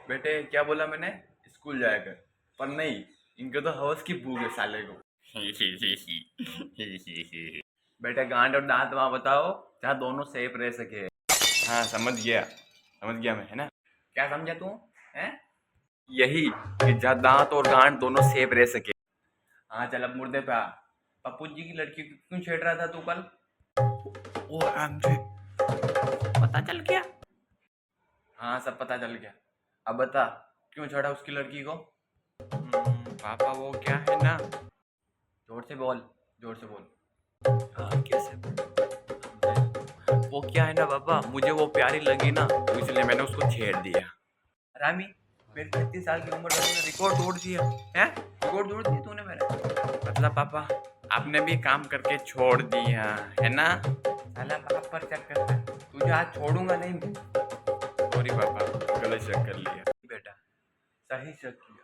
बेटे क्या बोला मैंने? स्कूल जाया कर। पर नहीं, इनके तो हवस की भूख है साले को। बेटे गांड और दांत वहां बताओ जहाँ दोनों सेफ रह सके। हाँ समझ गया मैं, है ना? क्या समझा तू? है यही कि जहाँ दांत और गांड दोनों सेफ रह सके। हाँ चल अब मुर्दे पे आ। पप्पू जी की लड़की को क्यों छेड़ रहा था तू कल? ओ एमजी, पता चल गया? हाँ सब पता चल गया। अब बता, क्यों छेड़ा उसकी लड़की को? पापा वो क्या है ना। जोर से बोल, जोर से बोल। हाँ कैसे वो क्या है ना पापा, मुझे वो प्यारी लगी ना तो इसलिए मैंने उसको छेड़ दिया। रामी, मेरी 36 साल की उम्र में तूने रिकॉर्ड तोड़ दिया है? रिकॉर्ड तोड़ दिया तूने मेरा। मतलब पापा आपने भी काम करके छोड़ दिया है ना? साला बाप पर शक करता है, तुझे आज छोड़ूंगा नहीं मैं। सॉरी पापा, गलत शक कर लिया। बेटा सही शक किया।